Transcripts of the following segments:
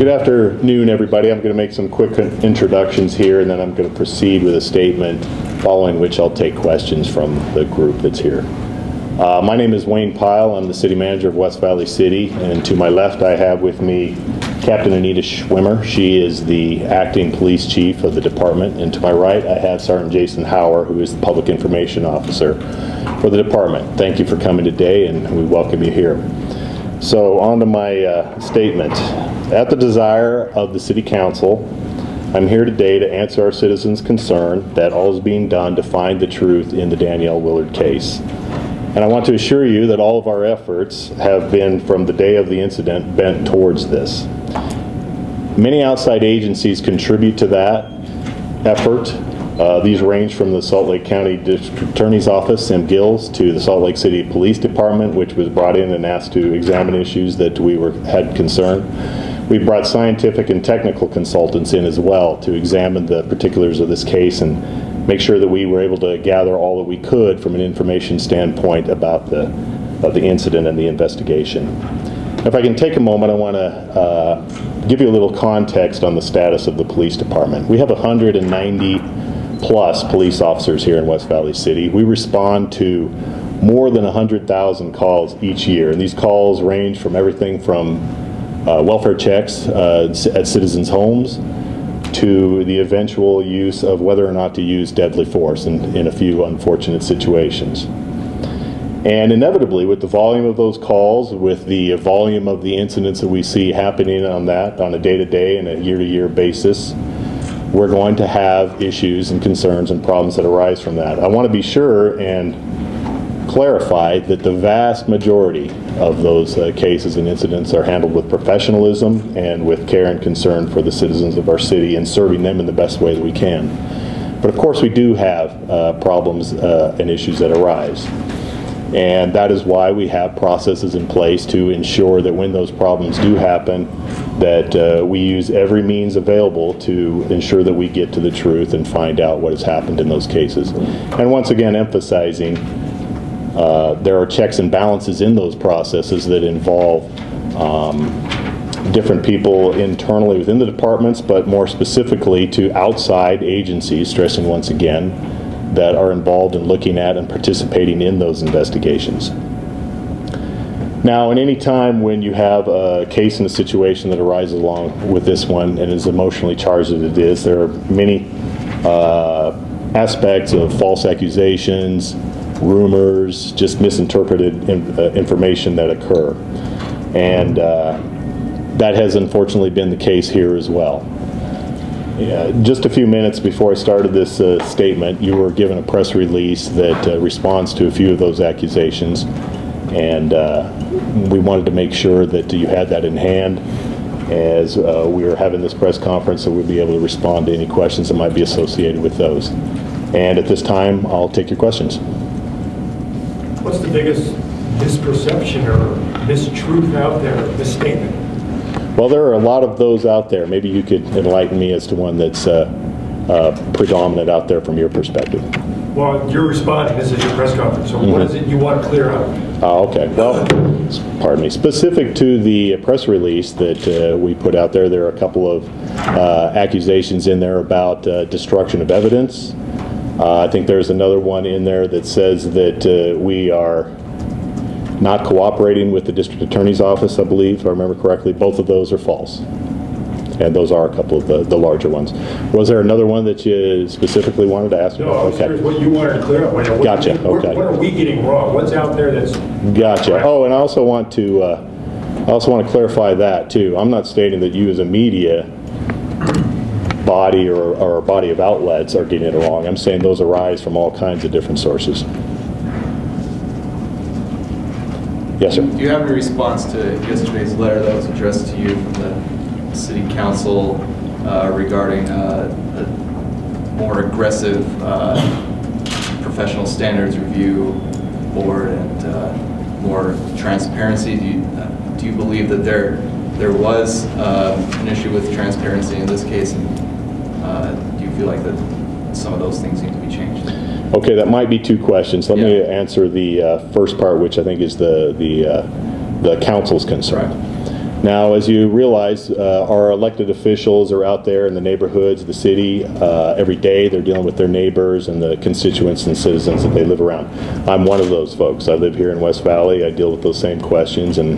Good afternoon, everybody. I'm going to make some quick introductions here, and then I'm going to proceed with a statement, following which I'll take questions from the group that's here. My name is Wayne Pyle. I'm the city manager of West Valley City, and to my left I have with me Captain Anita Schwimmer. She is the acting police chief of the department, and to my right I have Sergeant Jason Hauer, who is the public information officer for the department. Thank you for coming today, and we welcome you here. So on to my statement. At the desire of the City Council, I'm here today to answer our citizens' concern that all is being done to find the truth in the Danielle Willard case. And I want to assure you that all of our efforts have been, from the day of the incident, bent towards this. Many outside agencies contribute to that effort. These range from the Salt Lake County District Attorney's Office, Sam Gills, to the Salt Lake City Police Department, which was brought in and asked to examine issues that we had concern. We brought scientific and technical consultants in as well to examine the particulars of this case and make sure that we were able to gather all that we could from an information standpoint about the incident and the investigation. If I can take a moment, I want to give you a little context on the status of the police department. We have 190 plus police officers here in West Valley City. We respond to more than 100,000 calls each year, and these calls range from everything from welfare checks at citizens' homes to the eventual use of whether or not to use deadly force in a few unfortunate situations. And inevitably, with the volume of those calls, with the volume of the incidents that we see happening on a day-to-day and a year-to-year basis, we're going to have issues and concerns and problems that arise from that. I want to be sure and clarify that the vast majority of those cases and incidents are handled with professionalism and with care and concern for the citizens of our city and serving them in the best way that we can. But of course we do have problems and issues that arise. And that is why we have processes in place to ensure that when those problems do happen, that we use every means available to ensure that we get to the truth and find out what has happened in those cases. And once again, emphasizing there are checks and balances in those processes that involve different people internally within the departments, but more specifically to outside agencies, stressing once again, that are involved in looking at and participating in those investigations. Now, in any time when you have a case and a situation that arises along with this one and is emotionally charged as it is, there are many aspects of false accusations, rumors, just misinterpreted information that occur. And that has unfortunately been the case here as well. Just a few minutes before I started this statement, you were given a press release that responds to a few of those accusations, and we wanted to make sure that you had that in hand as we were having this press conference, so we'd be able to respond to any questions that might be associated with those. And at this time, I'll take your questions. What's the biggest misperception or mistruth out there, misstatement? Well, there are a lot of those out there. Maybe you could enlighten me as to one that's predominant out there from your perspective. Well, you're responding. This is your press conference. So what is it you want clear up? Okay. Well, pardon me. Specific to the press release that we put out there, there are a couple of accusations in there about destruction of evidence. I think there's another one in there that says that we are not cooperating with the district attorney's office, I believe, if I remember correctly. Both of those are false. And those are a couple of the larger ones. Was there another one that you specifically wanted to ask about? No, I was curious what you wanted to clear up. Gotcha, okay. What are we getting wrong? What's out there that's... Gotcha. Right? Oh, and I also want to clarify that, too. I'm not stating that you as a media body or a body of outlets are getting it wrong. I'm saying those arise from all kinds of different sources. Yes, sir. Do you have any response to yesterday's letter that was addressed to you from the City Council regarding a more aggressive professional standards review board and more transparency? Do you believe that there was an issue with transparency in this case, and do you feel like that some of those things need to be changed? Okay, that might be two questions. Let me answer the first part, which I think is the council's concern. Right. Now, as you realize, our elected officials are out there in the neighborhoods, the city, every day. They're dealing with their neighbors and the constituents and citizens that they live around. I'm one of those folks. I live here in West Valley. I deal with those same questions and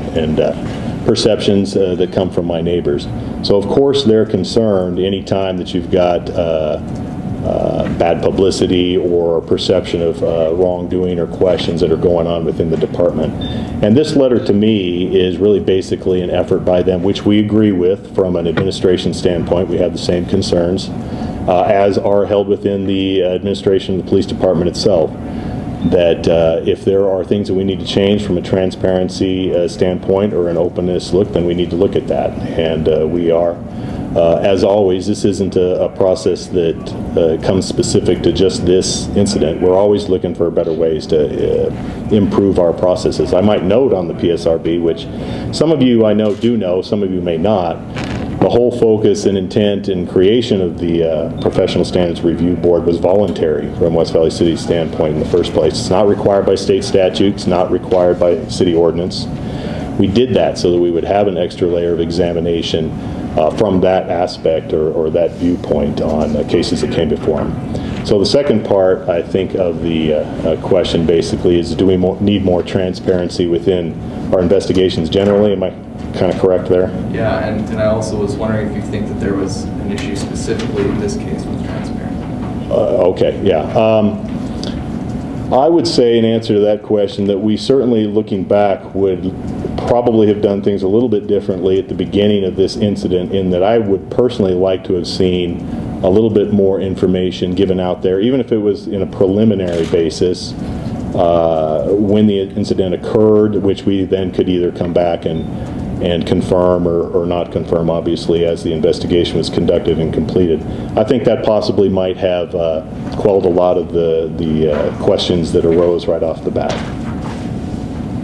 perceptions that come from my neighbors. So, of course, they're concerned anytime that you've got bad publicity or perception of wrongdoing or questions that are going on within the department. And this letter to me is really basically an effort by them, which we agree with from an administration standpoint. We have the same concerns as are held within the administration of the police department itself. That if there are things that we need to change from a transparency standpoint or an openness look, then we need to look at that. And we are. As always, this isn't a process that comes specific to just this incident. We're always looking for better ways to improve our processes. I might note on the PSRB, which some of you I know do know, some of you may not, the whole focus and intent and creation of the Professional Standards Review Board was voluntary from West Valley City's standpoint in the first place. It's not required by state statutes, not required by city ordinance. We did that so that we would have an extra layer of examination from that aspect or that viewpoint on cases that came before them. So the second part, I think, of the question basically is, do we need more transparency within our investigations generally? Am I kind of correct there? Yeah, and I also was wondering if you think that there was an issue specifically in this case with transparency. Okay, yeah. I would say in answer to that question that we certainly, looking back, would probably have done things a little bit differently at the beginning of this incident, in that I would personally like to have seen a little bit more information given out there, even if it was in a preliminary basis, when the incident occurred, which we then could either come back and confirm or not confirm, obviously, as the investigation was conducted and completed. I think that possibly might have quelled a lot of the questions that arose right off the bat.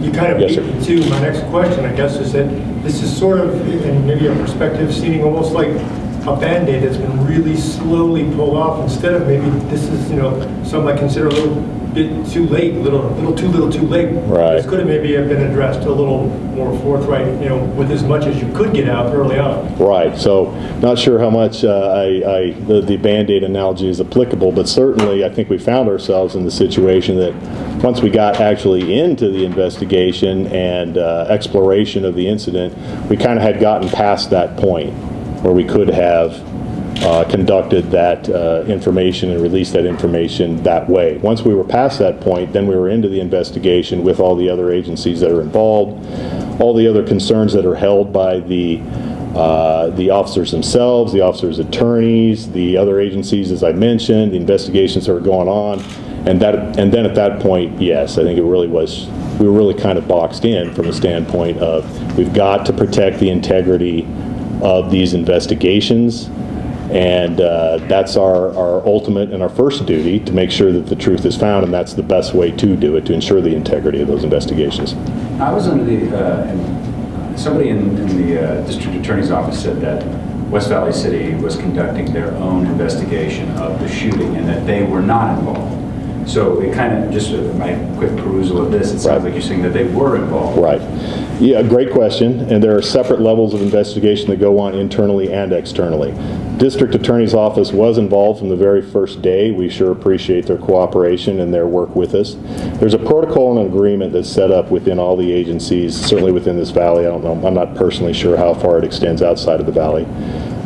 You kind of Yes, beat me to my next question, I guess, is that this is sort of, in maybe a perspective, seeming almost like a Band-Aid that's been really slowly pulled off, instead of maybe this is, some I consider a little bit too late, little too late. Right. This could have maybe have been addressed a little more forthright, with as much as you could get out early on. Right. So not sure how much the Band-Aid analogy is applicable, but certainly I think we found ourselves in the situation that once we got actually into the investigation and exploration of the incident, we kind of had gotten past that point where we could have conducted that information and released that information that way. Once we were past that point, then we were into the investigation with all the other agencies that are involved, all the other concerns that are held by the officers themselves, the officers' attorneys, the other agencies, as I mentioned, the investigations that were going on, and then at that point, yes, I think it really was. We were really kind of boxed in from the standpoint of we've got to protect the integrity of these investigations. And that's our ultimate and our first duty, to make sure that the truth is found, and that's the best way to do it, to ensure the integrity of those investigations. I was under the, somebody in the district attorney's office said that West Valley City was conducting their own investigation of the shooting and that they were not involved. So it kind of, just my quick perusal of this, it sounds like you're saying that they were involved. Right. Yeah, great question. And there are separate levels of investigation that go on internally and externally. District Attorney's Office was involved from the very first day. We sure appreciate their cooperation and their work with us. There's a protocol and an agreement that's set up within all the agencies, certainly within this valley. I don't know, I'm not personally sure how far it extends outside of the valley.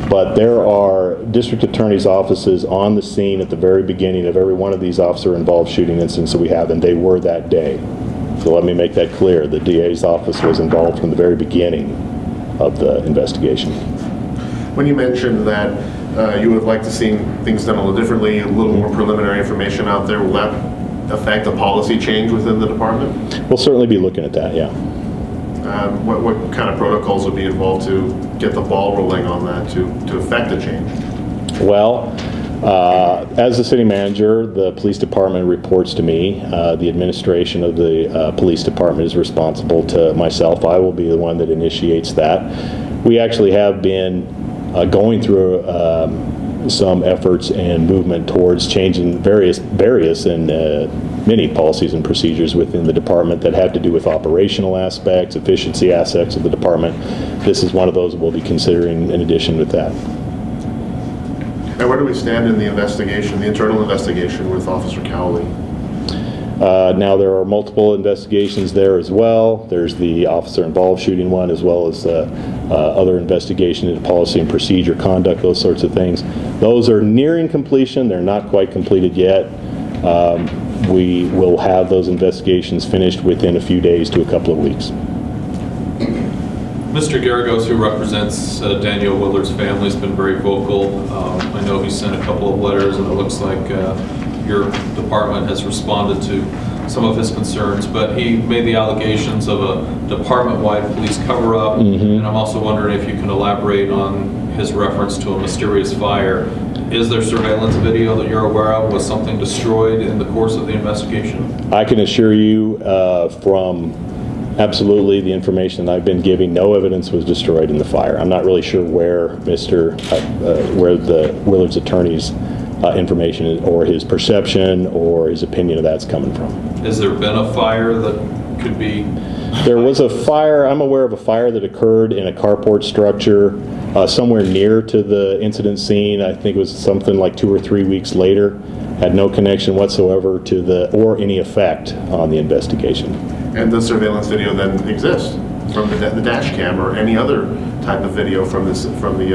But there are district attorney's offices on the scene at the very beginning of every one of these officer-involved shooting incidents that we have, and they were that day. So let me make that clear. The DA's office was involved from the very beginning of the investigation. When you mentioned that you would have liked to see things done a little differently, a little more preliminary information out there, will that affect a policy change within the department? We'll certainly be looking at that, yeah. What kind of protocols would be involved to get the ball rolling on that to affect a change? Well, as the city manager, the police department reports to me. The administration of the police department is responsible to myself. I will be the one that initiates that. We actually have been going through some efforts and movement towards changing various and many policies and procedures within the department that have to do with operational aspects, efficiency aspects of the department. This is one of those we'll be considering in addition with that. And where do we stand in the investigation, the internal investigation with Officer Cowley? Now there are multiple investigations there as well. There's the officer involved shooting one, as well as other investigation into policy and procedure, conduct, those sorts of things. Those are nearing completion. They're not quite completed yet. We will have those investigations finished within a few days to a couple of weeks. Mr. Garagos, who represents Daniel Willard's family, has been very vocal. I know he sent a couple of letters, and it looks like your department has responded to some of his concerns, but he made the allegations of a department-wide police cover-up, and I'm also wondering if you can elaborate on his reference to a mysterious fire. Is there surveillance video that you're aware of? Was something destroyed in the course of the investigation? I can assure you from absolutely the information that I've been giving, no evidence was destroyed in the fire. I'm not really sure where where the Willard's attorney's information is, or his perception or his opinion of that's coming from. Has there been a fire that could be? There was a fire, I'm aware of a fire that occurred in a carport structure somewhere near to the incident scene. I think it was something like 2 or 3 weeks later. Had no connection whatsoever to or any effect on the investigation. And the surveillance video then exists from the dash cam or any other type of video from the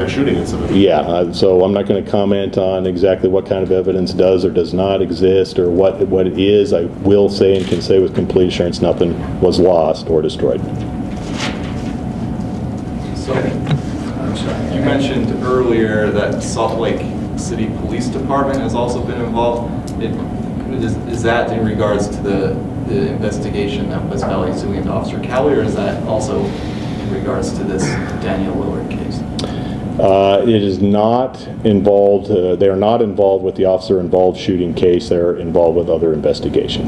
shooting incident? Yeah, so I'm not going to comment on exactly what kind of evidence does or does not exist or what it is. I will say and can say with complete assurance nothing was lost or destroyed. So, I'm sorry. You mentioned earlier that Salt Lake City Police Department has also been involved. Is that in regards to the investigation that West Valley is doing into Officer Cowley, or is that also in regards to this Daniel Willard case? It is not involved, they are not involved with the officer involved shooting case. They're involved with other investigation.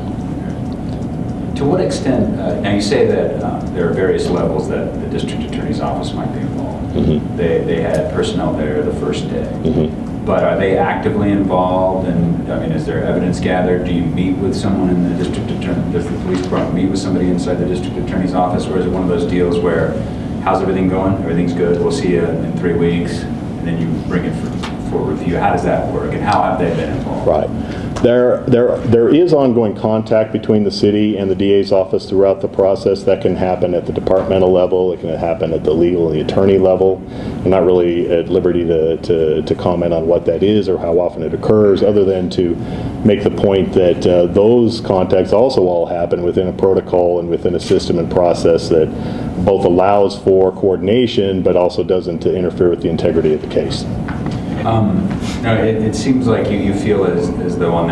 To what extent, now you say that there are various levels that the district attorney's office might be involved. They had personnel there the first day. But are they actively involved? And I mean, is there evidence gathered? Do you meet with someone in the district attorney? Does the police department meet with somebody inside the district attorney's office, or is it one of those deals where, how's everything going? Everything's good. We'll see you in 3 weeks, and then you bring it for review. How does that work, and how have they been involved? Right. There is ongoing contact between the city and the DA's office throughout the process. That can happen at the departmental level. It can happen at the legal and the attorney level. I'm not really at liberty to comment on what that is or how often it occurs, other than to make the point that those contacts also all happen within a protocol and within a system and process that both allows for coordination but also doesn't interfere with the integrity of the case. No, it seems like you feel as though on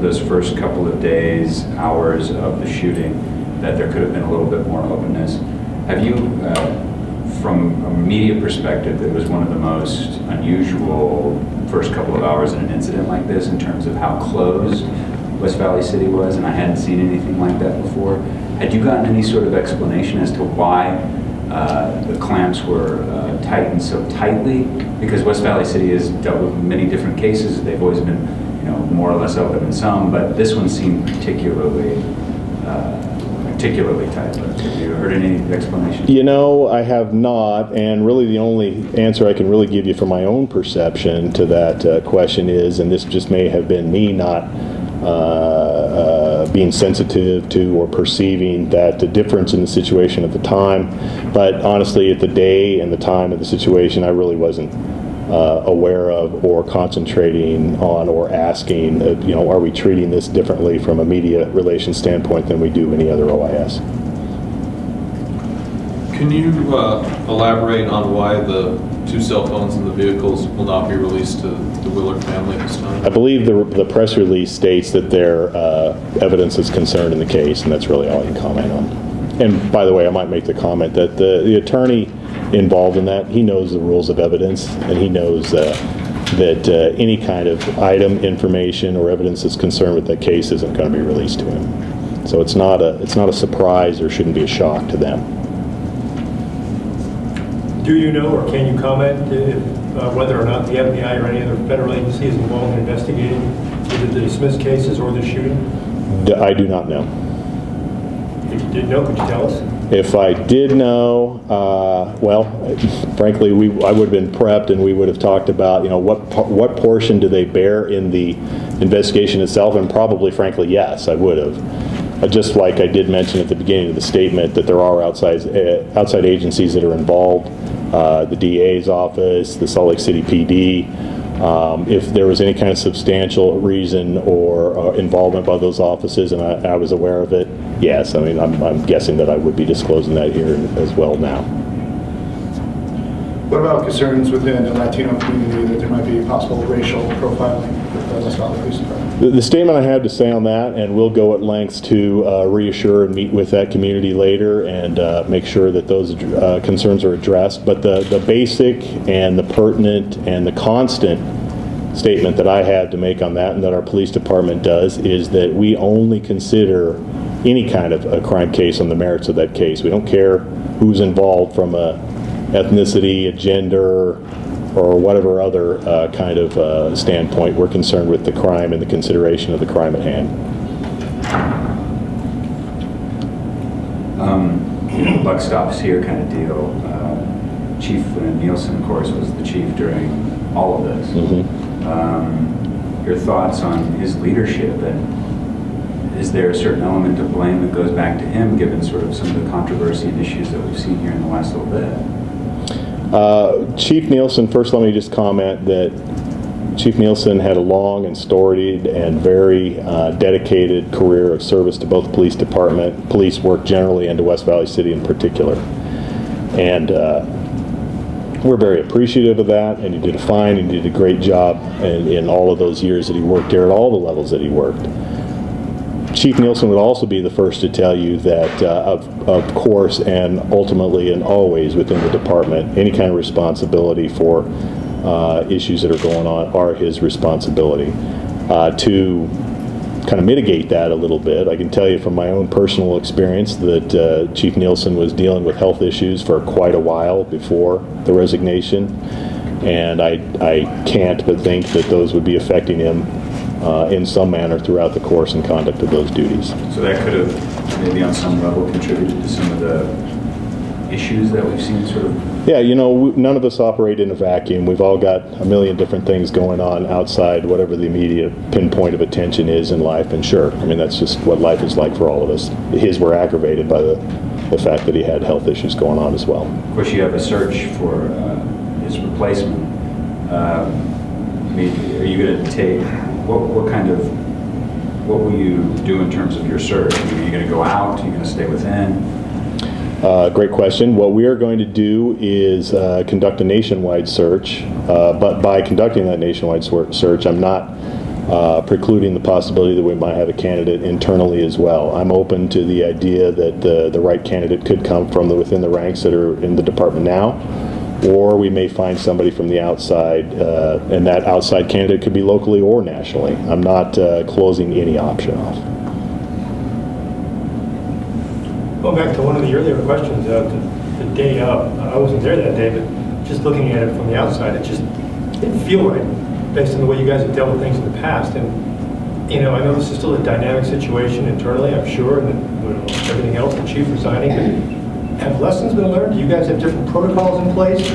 those first couple of days, hours of the shooting, that there could have been a little bit more openness. Have you, from a media perspective, it was one of the most unusual first couple of hours in an incident like this in terms of how closed West Valley City was, and I hadn't seen anything like that before. Had you gotten any sort of explanation as to why the clamps were tightened so tightly? Because West Valley City has dealt with many different cases. They've always been, more or less open in some, but this one seemed particularly tight. Have you heard any explanation? I have not, and really the only answer I can really give you from my own perception to that question is, and this just may have been me not being sensitive to or perceiving that the difference in the situation at the time, but honestly at the day and the time of the situation I really wasn't aware of or concentrating on or asking, are we treating this differently from a media relations standpoint than we do any other OIS? Can you elaborate on why the 2 cell phones in the vehicles will not be released to the Willard family this time? I believe the press release states that their evidence is concerned in the case, and that's really all I can comment on. And by the way, I might make the comment that the attorney involved in that, he knows the rules of evidence, and he knows that any kind of item, information, or evidence that's concerned with that case isn't going to be released to him. So it's not a surprise or shouldn't be a shock to them. Do you know, or can you comment whether or not the FBI or any other federal agency is involved in investigating either the dismissed cases or the shooting? I do not know. If you did know, could you tell us? If I did know, well, frankly, I would have been prepped, and we would have talked about, you know, what portion do they bear in the investigation itself, and probably, frankly, yes, I would have. Just like I did mention at the beginning of the statement that there are outside agencies that are involved, the DA's office, the Salt Lake City PD. If there was any kind of substantial reason or involvement by those offices, and I was aware of it, yes. I mean, I'm guessing that I would be disclosing that here as well now. What about concerns within the Latino community that there might be possible racial profiling with the West Valley Police Department? The statement I have to say on that, and we'll go at lengths to reassure and meet with that community later and make sure that those concerns are addressed. But the basic and the pertinent and the constant statement that I have to make on that, and that our police department does, is that we only consider any kind of a crime case on the merits of that case. We don't care who's involved from a ethnicity, a gender, or whatever other kind of standpoint. We're concerned with the crime and the consideration of the crime at hand. Buck stops here kind of deal. Chief Nielsen, of course, was the chief during all of this. Your thoughts on his leadership, and is there a certain element of blame that goes back to him, given sort of some of the controversy and issues that we've seen here in the last little bit? Chief Nielsen, first let me just comment that Chief Nielsen had a long and storied and very dedicated career of service to both the police department, police work generally, and to West Valley City in particular. And we're very appreciative of that, and he did a great job in all of those years that he worked there at all the levels that he worked. Chief Nielsen would also be the first to tell you that, of course, and ultimately and always within the department, any kind of responsibility for issues that are going on are his responsibility. To kind of mitigate that a little bit, I can tell you from my own personal experience that Chief Nielsen was dealing with health issues for quite a while before the resignation, and I can't but think that those would be affecting him in some manner throughout the course and conduct of those duties. So that could have maybe on some level contributed to some of the issues that we've seen sort of? Yeah, you know, none of us operate in a vacuum. We've all got a million different things going on outside whatever the immediate pinpoint of attention is in life, and sure, I mean, that's just what life is like for all of us. His were aggravated by the fact that he had health issues going on as well. Of course, you have a search for his replacement. I mean, are you going to take, what will you do in terms of your search? Are you going to go out? Are you going to stay within? Great question. What we are going to do is conduct a nationwide search, but by conducting that nationwide search, I'm not precluding the possibility that we might have a candidate internally as well. I'm open to the idea that the right candidate could come from within the ranks that are in the department now, or we may find somebody from the outside, and that outside candidate could be locally or nationally. I'm not closing any option off. Going back to one of the earlier questions, the day of, I wasn't there that day, but just looking at it from the outside, it just didn't feel right based on the way you guys have dealt with things in the past. And, you know, I know this is still a dynamic situation internally, I'm sure, and with everything else, the chief resigning. Have lessons been learned? Do you guys have different protocols in place?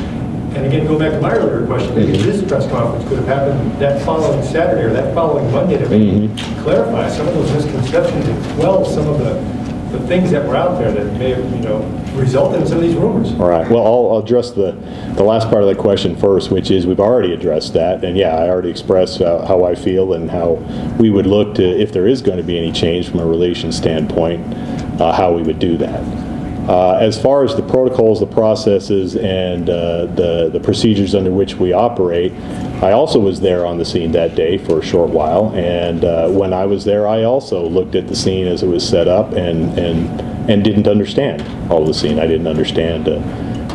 And again, go back to my earlier question, maybe this press conference could have happened that following Saturday or that following Monday to maybe clarify some of those misconceptions and quell some of the things that were out there that may have, you know, resulted in some of these rumors. All right. Well, I'll address the last part of that question first, which is we've already addressed that, and yeah, I already expressed how I feel and how we would look to, if there is going to be any change from a relations standpoint, how we would do that. As far as the protocols, the processes, and the procedures under which we operate, I also was there on the scene that day for a short while, and when I was there, I also looked at the scene as it was set up and didn't understand all of the scene. I didn't understand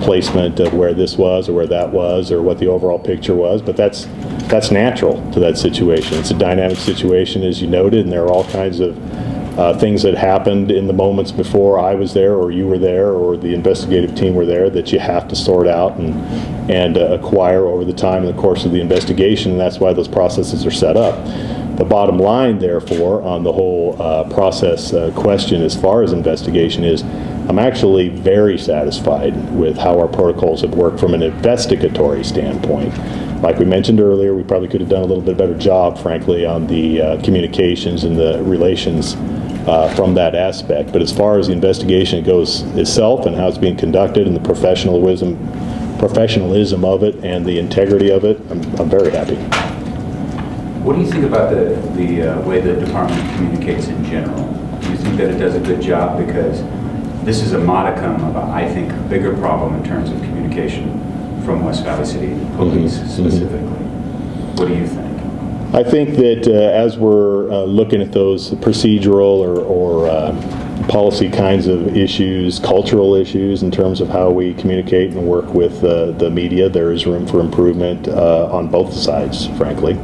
placement of where this was or where that was or what the overall picture was, but that's natural to that situation. It's a dynamic situation, as you noted, and there are all kinds of things that happened in the moments before I was there or you were there or the investigative team were there that you have to sort out and acquire over the time in the course of the investigation, and that's why those processes are set up. The bottom line, therefore, on the whole process question as far as investigation is, I'm actually very satisfied with how our protocols have worked from an investigatory standpoint. Like we mentioned earlier, we probably could have done a little bit better job, frankly, on the communications and the relations from that aspect. But as far as the investigation goes itself and how it's being conducted and the professionalism of it and the integrity of it, I'm very happy. What do you think about the way the department communicates in general? Do you think that it does a good job? Because this is a modicum of, I think, a bigger problem in terms of communication from West Valley City Police specifically. What do you think? I think that as we're looking at those procedural or policy kinds of issues, cultural issues in terms of how we communicate and work with the media, there is room for improvement on both sides, frankly.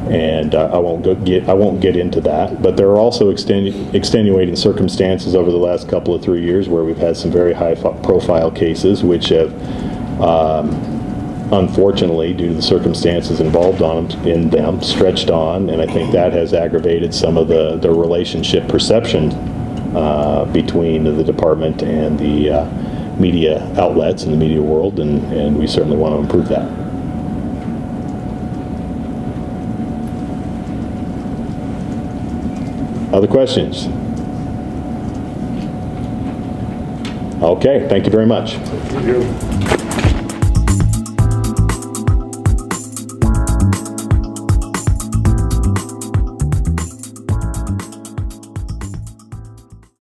And I won't get into that, but there are also extenuating circumstances over the last couple of 3 years where we've had some very high-profile cases which have, unfortunately, due to the circumstances involved in them, stretched on, and I think that has aggravated some of the relationship perception between the department and the media outlets in the media world, and we certainly want to improve that. Other questions? Okay, thank you very much. Thank you.